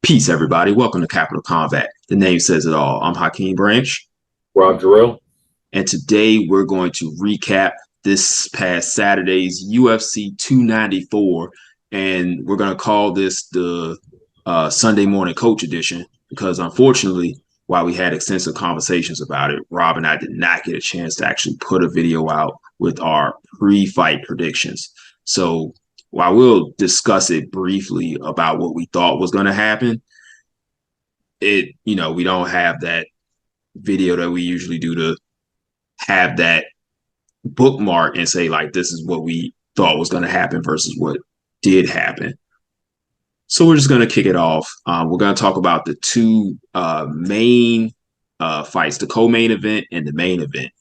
Peace, everybody. Welcome to Capital Combat. The name says it all. I'm Hakeem Branch. Rob Jarrell. And today we're going to recap this past Saturday's UFC 294. And we're going to call this the Sunday Morning Coach Edition because unfortunately, while we had extensive conversations about it, Rob and I did not get a chance to actually put a video out with our pre-fight predictions. So while we'll discuss it briefly about what we thought was going to happen, we don't have that video that we usually do to have that bookmark and say, like, this is what we thought was going to happen versus what did happen. So we're just going to kick it off. We're going to talk about the two main fights, the co-main event and the main event,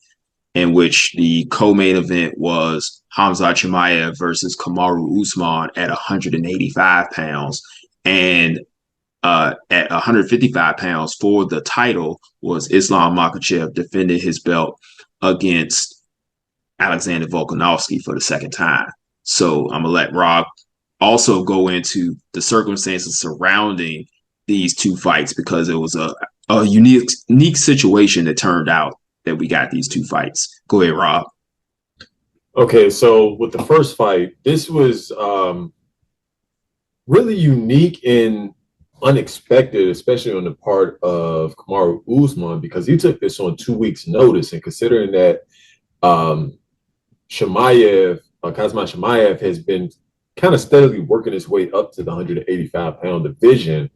in which the co-main event was Khamzat Chimaev versus Kamaru Usman at 185 pounds. And at 155 pounds for the title was Islam Makhachev defending his belt against Alexander Volkanovski for the second time. So I'm going to let Rob also go into the circumstances surrounding these two fights because it was a unique situation that turned out that we got these two fights. Go ahead, Rob. Okay, so with the first fight, this was really unique and unexpected, especially on the part of Kamaru Usman, because he took this on 2 weeks' notice. And considering that Khamzat Chimaev has been kind of steadily working his way up to the 185-pound division,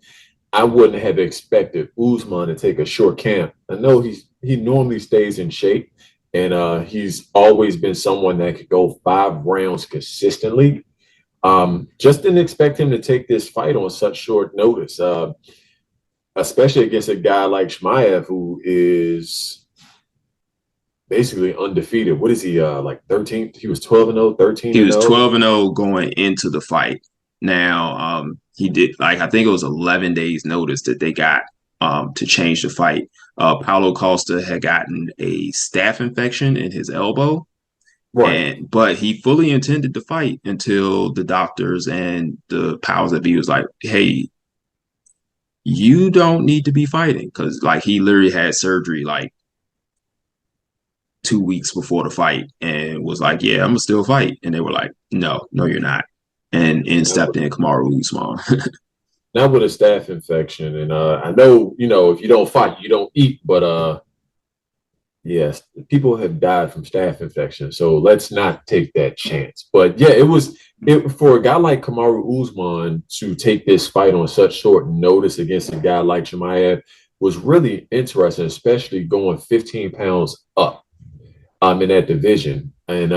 I wouldn't have expected Usman to take a short camp. I know he normally stays in shape, and he's always been someone that could go 5 rounds consistently. Just didn't expect him to take this fight on such short notice, especially against a guy like Chimaev, who is basically undefeated. What is he, like 13? He was 12-0, 13-0? He was 12-0 going into the fight. Now, he did, I think it was 11 days notice that they got to change the fight. Paulo Costa had gotten a staph infection in his elbow. Right. But he fully intended to fight until the doctors and the powers that be was like, hey, you don't need to be fighting. Because, he literally had surgery, 2 weeks before the fight and was like, yeah, I'm going to still fight. And they were like, no, you're not. And stepped in Kamaru Usman. Not with a staph infection. And I know, if you don't fight, you don't eat. But yes, people have died from staph infection, so let's not take that chance. But yeah, it for a guy like Kamaru Usman to take this fight on such short notice against a guy like Chimaev was really interesting, especially going 15 pounds up in that division. And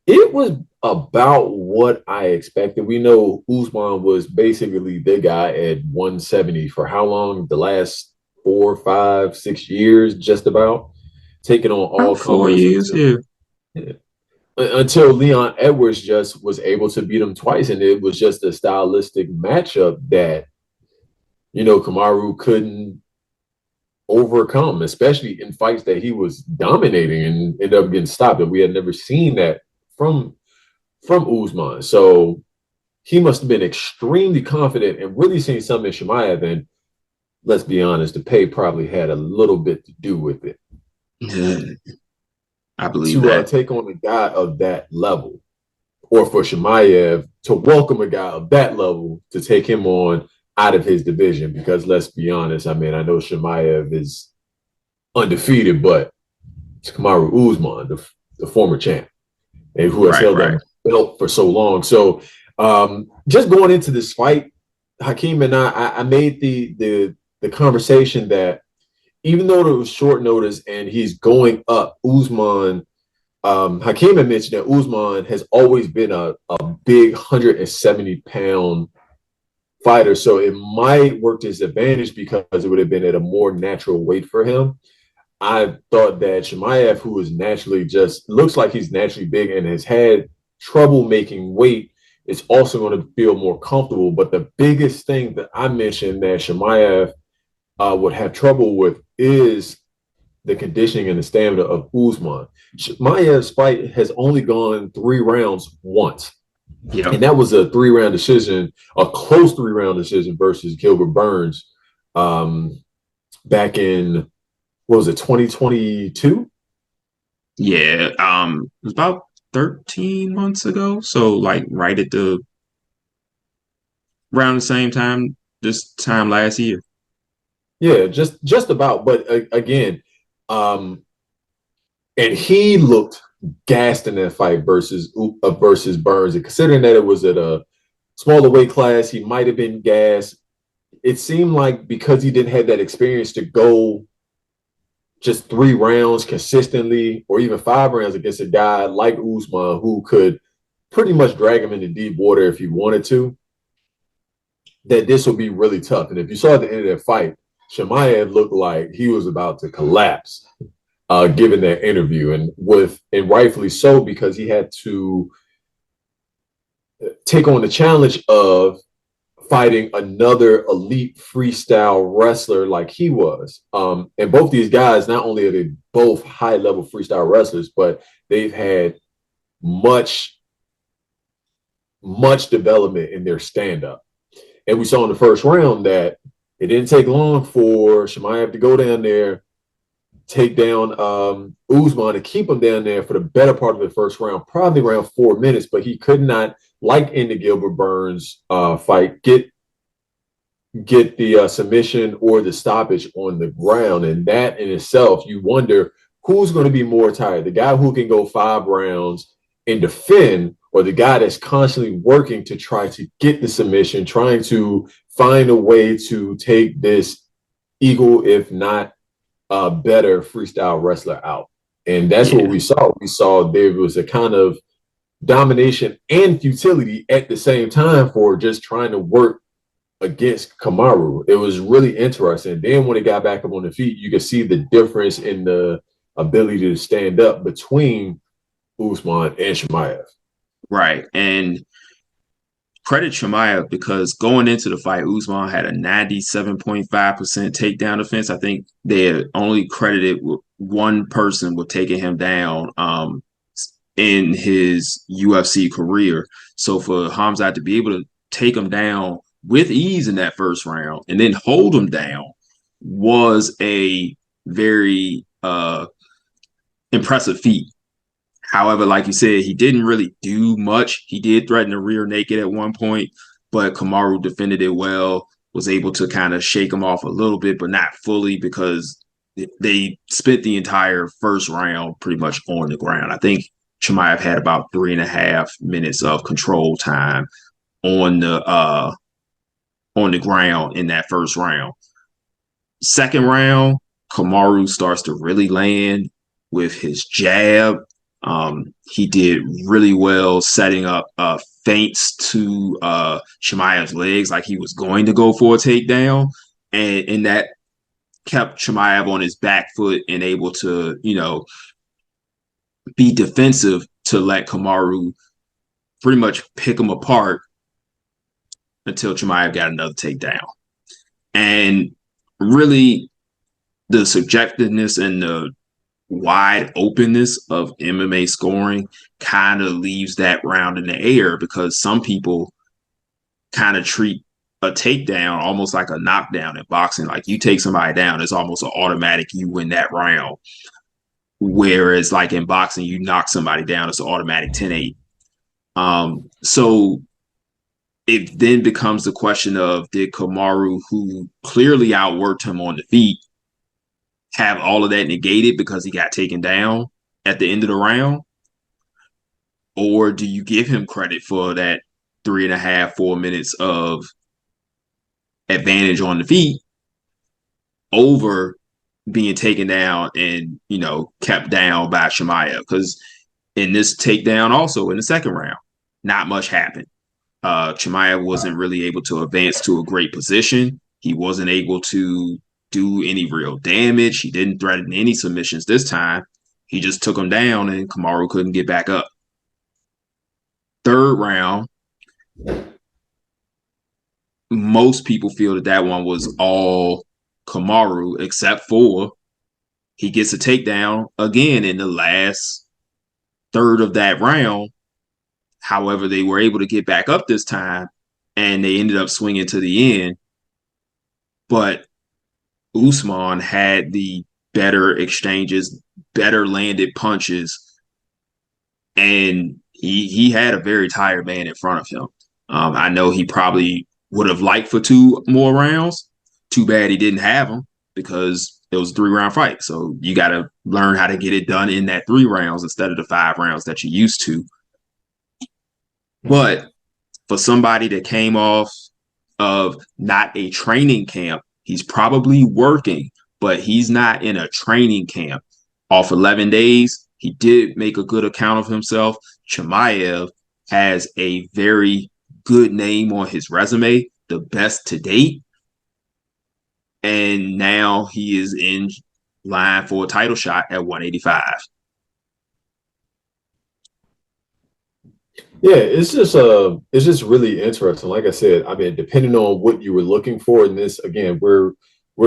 it was about what I expected. We know Usman was basically the guy at 170 for how long? The last 4, 5, 6 years, just about, taking on all 4 years, yeah. Until Leon Edwards just was able to beat him twice, and it was just a stylistic matchup that Kamaru couldn't overcome, especially in fights that he was dominating and ended up getting stopped. And we had never seen that from Usman, so he must have been extremely confident and really seen something in Chimaev. And let's be honest, the pay probably had a little bit to do with it. I believe that. To take on a guy of that level, or for Chimaev to welcome a guy of that level to take him on out of his division, because let's be honest, I know Chimaev is undefeated, but it's Kamaru Usman, the former champ, and who has held that belt for so long. So just going into this fight, Hakeem and I made the conversation that even though it was short notice and he's going up, Usman, Hakeem had mentioned that Usman has always been a big 170-pound fighter, so it might work to his advantage because it would have been at a more natural weight for him. I thought that Chimaev, who is looks like he's naturally big and has had trouble making weight, is also going to feel more comfortable. But the biggest thing that I mentioned that Chimaev would have trouble with is the conditioning and the stamina of Usman. Chimaev's fight has only gone 3 rounds once. Yep. And that was a 3-round decision, a close 3-round decision versus Gilbert Burns um, back in, what was it, 2022? Yeah. It was about 13 months ago. So like right at the around the same time this time last year. Yeah, just about. But again, um, and he looked gassed in that fight versus Burns. And considering that it was at a smaller weight class, he might have been gassed. It seemed like because he didn't have that experience to go just 3 rounds consistently, or even 5 rounds against a guy like Usman who could pretty much drag him into deep water if he wanted to, that this would be really tough. And if you saw at the end of that fight, Chimaev looked like he was about to collapse, given that interview, and rightfully so, because he had to take on the challenge of fighting another elite freestyle wrestler like he was. And both these guys, not only are they both high level freestyle wrestlers, but they've had much, much development in their stand up. And we saw in the first round that it didn't take long for Chimaev to go down there, take down Usman, and keep him down there for the better part of the first round, probably around 4 minutes. But he could not, like in the Gilbert Burns fight, get the submission or the stoppage on the ground. And that in itself, you wonder who's going to be more tired, the guy who can go 5 rounds and defend, or the guy that's constantly working to try to get the submission, trying to find a way to take this eagle, if not better freestyle wrestler out. And that's what Yeah. we saw. We saw there was a kind of domination and futility at the same time for just trying to work against Kamaru. It was really interesting. Then when he got back up on the feet, you could see the difference in the ability to stand up between Usman and Chimaev. Right. And credit Chimaev because going into the fight, Usman had a 97.5% takedown defense. I think they had only credited one person with taking him down in his UFC career. So for Hamzat to be able to take him down with ease in that first round and then hold him down was a very impressive feat. However, like you said, he didn't really do much. He did threaten the rear naked at one point, but Kamaru defended it well, was able to kind of shake him off a little bit, but not fully because they spent the entire first round pretty much on the ground. I think Chimaev had about 3.5 minutes of control time on the ground in that first round. Second round, Kamaru starts to really land with his jab. He did really well setting up feints to Chimaev's legs like he was going to go for a takedown. And that kept Chimaev on his back foot and able to, be defensive to let Kamaru pretty much pick him apart until Chimaev got another takedown. And really, the subjectiveness and the wide openness of MMA scoring kind of leaves that round in the air because some people kind of treat a takedown almost like a knockdown in boxing. Like you take somebody down, it's almost an automatic you win that round. Whereas like in boxing, you knock somebody down, it's an automatic 10-8. So it then becomes the question of did Kamaru, who clearly outworked him on the feet, have all of that negated because he got taken down at the end of the round? Or do you give him credit for that 3.5, 4 minutes of advantage on the feet over being taken down and, kept down by Chimaev? Because in this takedown also in the second round, not much happened. Chimaev wasn't really able to advance to a great position. He wasn't able to do any real damage. He didn't threaten any submissions this time. He just took him down and Kamaru couldn't get back up. Third round, most people feel that one was all Kamaru, except for he gets a takedown again in the last third of that round. However, they were able to get back up this time, and they ended up swinging to the end. But Usman had the better exchanges, better landed punches, and he had a very tired man in front of him. I know he probably would have liked for 2 more rounds. Too bad he didn't have them because it was a 3-round fight. So you got to learn how to get it done in that 3 rounds instead of the 5 rounds that you used to. But for somebody that came off of not a training camp, he's probably working, but he's not in a training camp. Off 11 days, he did make a good account of himself. Chimaev has a very good name on his resume, the best to date. And now he is in line for a title shot at 185. Yeah, it's just really interesting. Like I said, I mean, depending on what you were looking for in this, again, we're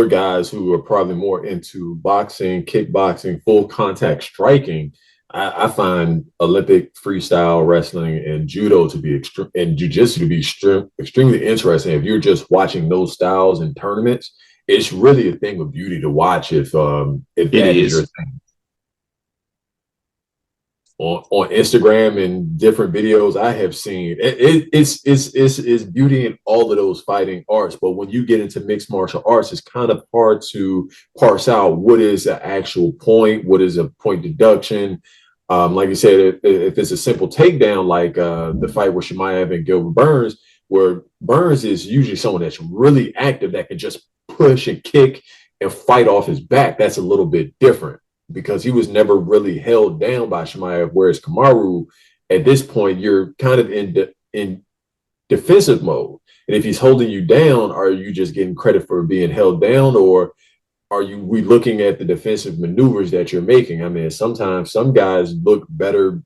guys who are probably more into boxing, kickboxing, full contact striking. I find Olympic freestyle wrestling and judo to be and jiu-jitsu to be extremely interesting. If you're just watching those styles in tournaments, it's really a thing of beauty to watch if It that is your is. thing. On Instagram and different videos I have seen. It's beauty in all of those fighting arts. But when you get into mixed martial arts, it's kind of hard to parse out what is an actual point, what is a point deduction. Like you said, if it's a simple takedown, like the fight with Chimaev and Gilbert Burns, where Burns is usually someone that's really active that can just push and kick and fight off his back, that's a little bit different because he was never really held down by Chimaev. Whereas Kamaru, at this point, you're kind of in defensive mode. And if he's holding you down, are you just getting credit for being held down, or are we looking at the defensive maneuvers that you're making? I mean, sometimes some guys look better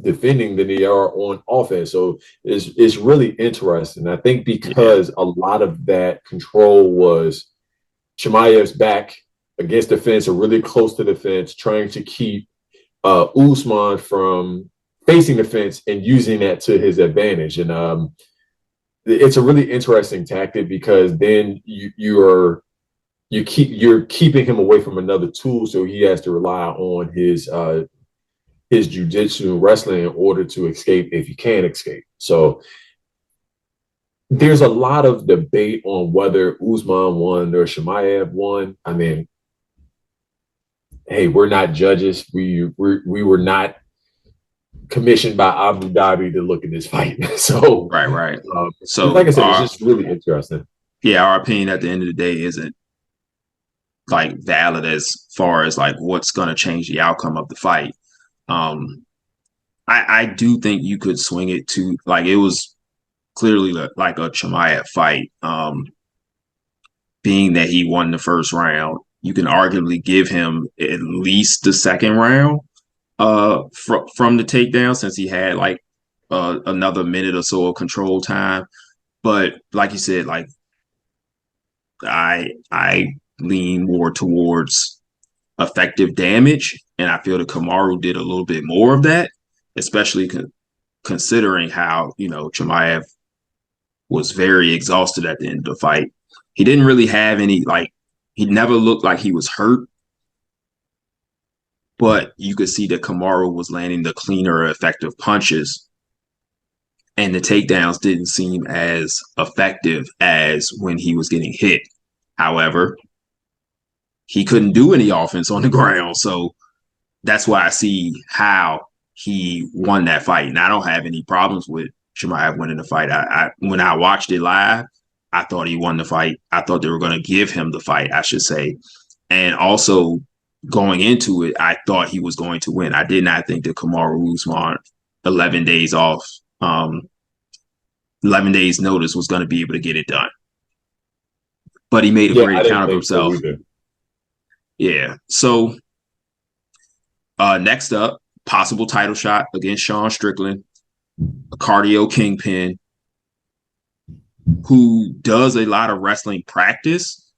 defending than they are on offense. So it's really interesting. I think because a lot of that control was Chimaev's back against the fence or really close to the fence, trying to keep Usman from facing the fence and using that to his advantage. And it's a really interesting tactic because then you're keeping him away from another tool, so he has to rely on his jiu-jitsu and wrestling in order to escape if he can escape. So there's a lot of debate on whether Usman won or Chimaev won. I mean, hey, we're not judges. We were not commissioned by Abu Dhabi to look at this fight. So Right. So like I said, it's just really interesting. Yeah, our opinion at the end of the day isn't like valid as far as like what's going to change the outcome of the fight. I do think you could swing it to like it was clearly like a Chimaev fight. Being that he won the first round, you can arguably give him at least the second round from the takedown since he had like another minute or so of control time. But like you said, like I lean more towards effective damage, and I feel that Kamaru did a little bit more of that, especially considering how Chimaev was very exhausted at the end of the fight. He didn't really have any he never looked like he was hurt, but you could see that Kamaru was landing the cleaner, effective punches, and the takedowns didn't seem as effective as when he was getting hit. However, he couldn't do any offense on the ground, so that's why I see how he won that fight. And I don't have any problems with Chimaev winning the fight. I when I watched it live, I thought he won the fight. I thought they were going to give him the fight, I should say. And also going into it, I thought he was going to win. I did not think that Kamaru Usman 11 days off, 11 days notice was going to be able to get it done. But he made a great account of himself. So yeah. So next up, possible title shot against Sean Strickland, a cardio kingpin who does a lot of wrestling practice,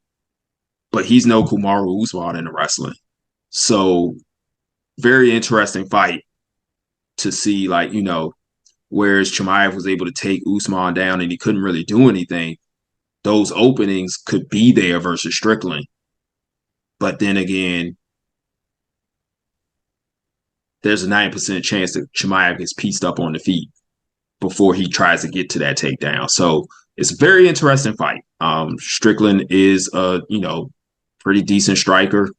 but he's no Kamaru Usman in the wrestling. So very interesting fight to see, like, whereas Chimaev was able to take Usman down and he couldn't really do anything. Those openings could be there versus Strickland. But then again, there's a 9% chance that Chimaev gets pieced up on the feet before he tries to get to that takedown. So it's a very interesting fight. Strickland is a, pretty decent striker.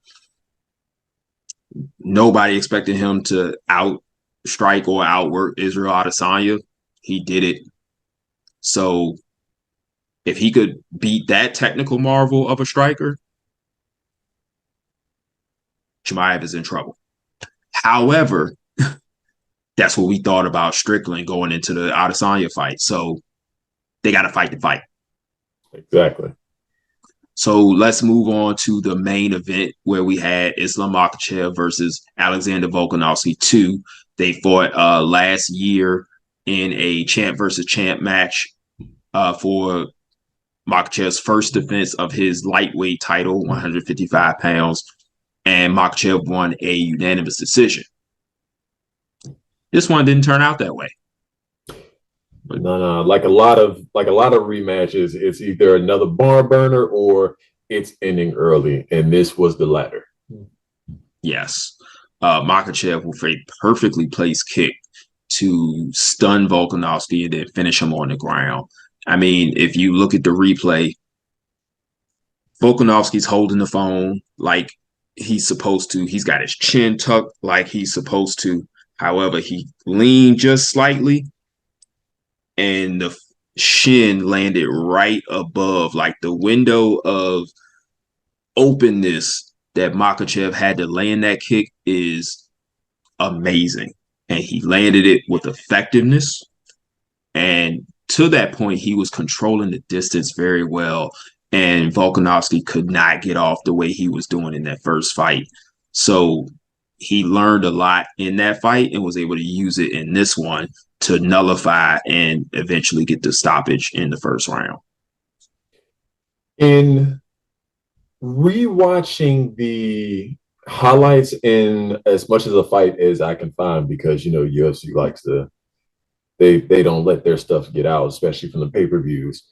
Nobody expected him to outstrike or outwork Israel Adesanya. He did it. So if he could beat that technical marvel of a striker, Chimaev is in trouble. However, that's what we thought about Strickland going into the Adesanya fight. So they got to fight the fight. Exactly. So let's move on to the main event where we had Islam Makhachev versus Alexander Volkanovski 2. They fought last year in a champ versus champ match for Makhachev's first defense of his lightweight title, 155 pounds, and Makhachev won a unanimous decision. This one didn't turn out that way. No. Like a lot of rematches, it's either another barn burner or it's ending early, and this was the latter. Yes. Makhachev with a perfectly placed kick to stun Volkanovski and then finish him on the ground. I mean, if you look at the replay, Volkanovski's holding the phone like he's supposed to. He's got his chin tucked like he's supposed to. However, he leaned just slightly and the shin landed right above, like the window of openness that Makhachev had to land that kick is amazing. And he landed it with effectiveness. And to that point, he was controlling the distance very well. And Volkanovski could not get off the way he was doing in that first fight. So he learned a lot in that fight and was able to use it in this one to nullify and eventually get the stoppage in the first round. In rewatching the highlights in as much of the fight as I can find, because UFC likes to they don't let their stuff get out, especially from the pay-per-views.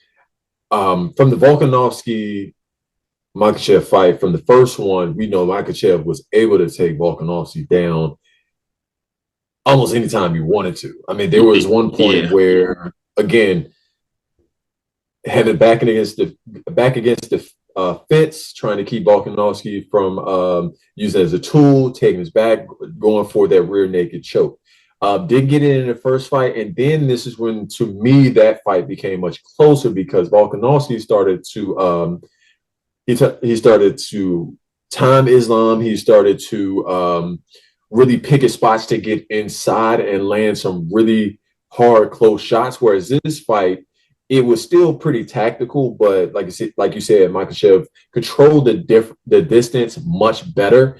From the Volkanovski Makhachev fight, from the first one, we know Makhachev was able to take Volkanovski down almost anytime he wanted to. I mean, there was one point where, again, having back against the fence, trying to keep Volkanovski from using it as a tool, taking his back, going for that rear naked choke. Did get it in the first fight, and then this is when, to me, that fight became much closer because Volkanovski started to he started to time Islam. He started to really pick his spots to get inside and land some really hard, close shots. Whereas this fight, it was still pretty tactical, but like you said, Makhachev controlled the distance much better.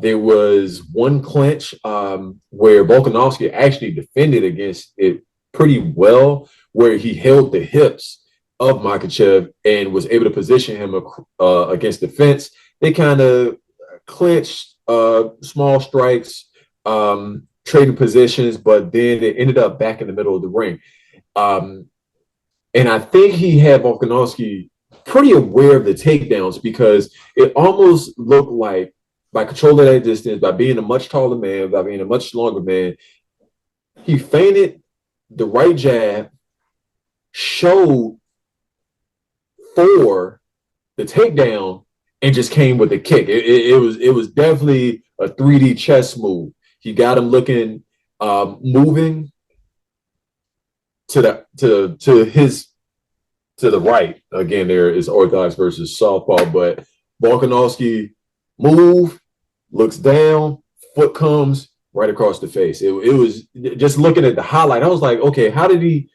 There was one clinch where Volkanovski actually defended against it pretty well, where he held the hips of Makhachev and was able to position him against the fence. They kind of clinched small strikes, trading positions, but then it ended up back in the middle of the ring. And I think he had Volkanovski pretty aware of the takedowns because it almost looked like by controlling that distance, by being a much taller man, by being a much longer man, he feinted the right jab, showed for the takedown, and just came with the kick. It was definitely a 3D chess move. He got him looking, moving to the right. Again, there is orthodox versus southpaw, but Volkanovski looks down, foot comes right across the face. It was just looking at the highlight. I was like, okay, how did he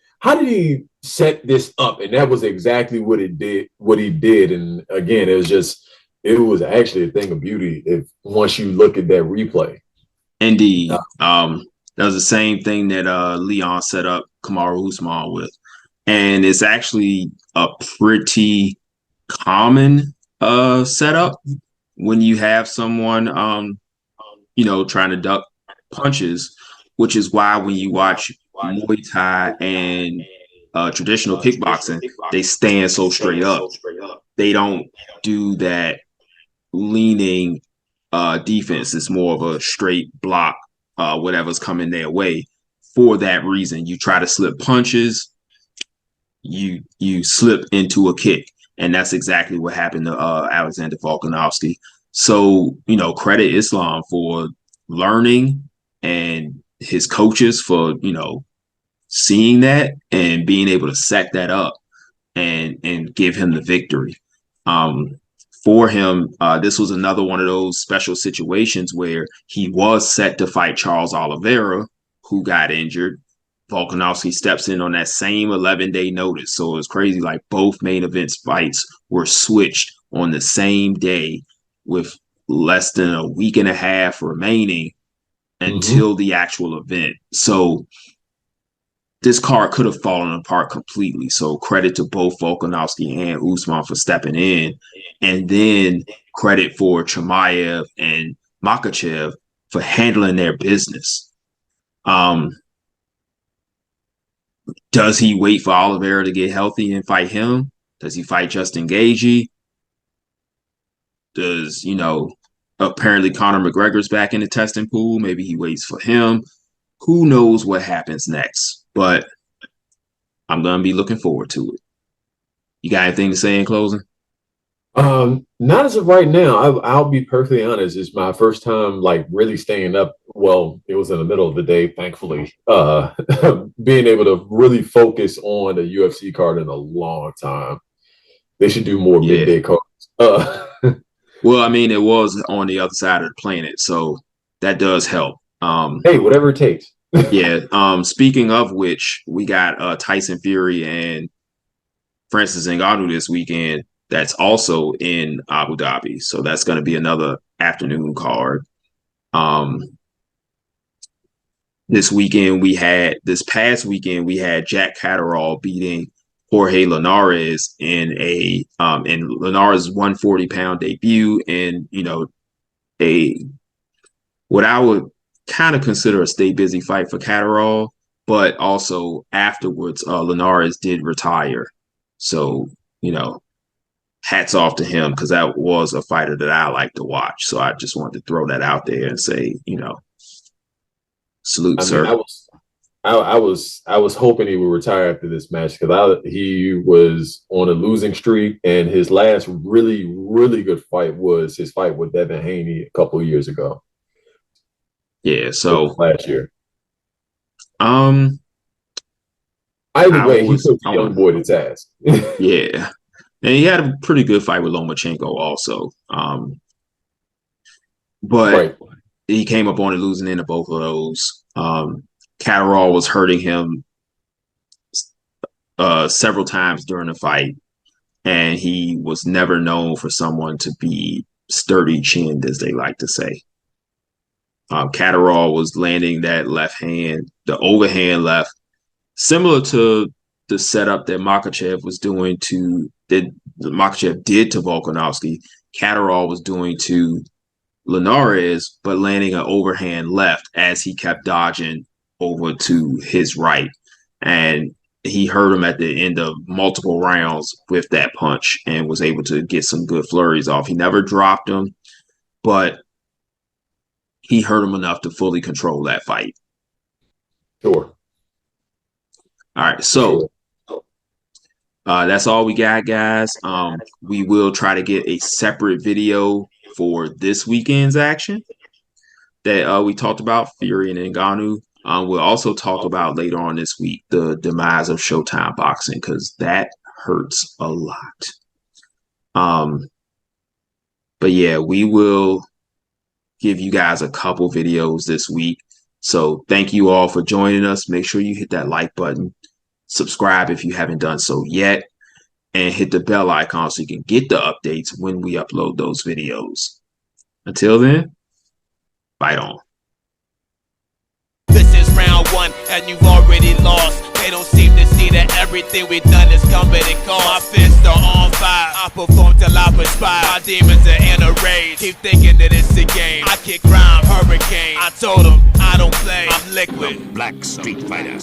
set this up? And that was exactly what he did. And again, it was actually a thing of beauty once you look at that replay. Indeed. That was the same thing that Leon set up Kamaru Usman with. And it's actually a pretty common setup when you have someone, trying to duck punches, which is why when you watch Muay Thai and traditional kickboxing, they stand so straight up. They don't do that leaning defense. It's more of a straight block, whatever's coming their way. For that reason, you try to slip punches, you slip into a kick, and that's exactly what happened to Alexander Volkanovski. So, credit Islam for learning and his coaches for, seeing that and being able to set that up and give him the victory. For him, this was another one of those special situations where he was set to fight Charles Oliveira, who got injured. Volkanovski steps in on that same 11-day notice. So it's crazy. Like both main events fights were switched on the same day with less than a week and a half remaining until the actual event. So this card could have fallen apart completely. So credit to both Volkanovski and Usman for stepping in. And then credit for Chimaev and Makhachev for handling their business. Does he wait for Oliveira to get healthy and fight him? Does he fight Justin Gaethje? Does, apparently Conor McGregor's back in the testing pool. Maybe he waits for him. Who knows what happens next? But I'm going to be looking forward to it. You got anything to say in closing? Not as of right now. I'll be perfectly honest. It's my first time really staying up. Well, it was in the middle of the day, thankfully. Being able to really focus on the UFC card in a long time. They should do more midday cards. Well, I mean, it was on the other side of the planet, so that does help. Hey, whatever it takes. Yeah. Speaking of which, we got Tyson Fury and Francis Ngannou this weekend. That's also in Abu Dhabi. So that's going to be another afternoon card. This past weekend, we had Jack Catterall beating Jorge Linares in Linares' 140-pound debut, and what I would kind of consider a stay busy fight for Catterall, but also afterwards, Linares did retire. So, hats off to him because that was a fighter that I like to watch. So I just wanted to throw that out there and say, salute, sir. I was hoping he would retire after this match because he was on a losing streak, and his last really, really good fight was his fight with Devin Haney a couple of years ago. Yeah, so last year. Either way, he took the young boy to task. Yeah. And he had a pretty good fight with Lomachenko also. But he came up on it losing into both of those. Catterall was hurting him several times during the fight, and he was never known for someone to be sturdy-chinned, as they like to say. Catterall was landing that left hand, the overhand left, similar to the setup that Makhachev was doing that Makhachev did to Volkanovski. Catterall was doing to Linares, but landing an overhand left as he kept dodging over to his right. And he hurt him at the end of multiple rounds with that punch and was able to get some good flurries off. He never dropped him, but he hurt him enough to fully control that fight. Sure. All right, so that's all we got, guys. We will try to get a separate video for this weekend's action that we talked about, Fury and Ngannou. We'll also talk about later on this week the demise of Showtime Boxing because that hurts a lot. But yeah, we will give you guys a couple videos this week. So thank you all for joining us. Make sure you hit that like button, subscribe if you haven't done so yet, and hit the bell icon so you can get the updates when we upload those videos. Until then, fight on. This is round one, and you've already lost. They don't seem to see that everything we've done is coming and cost. My fists are on fire. I perform till I perspire. My demons are in a rage. Keep thinking that it's a game. I kick rhyme, hurricane. I told them I don't play. I'm liquid. Black Street Fighter.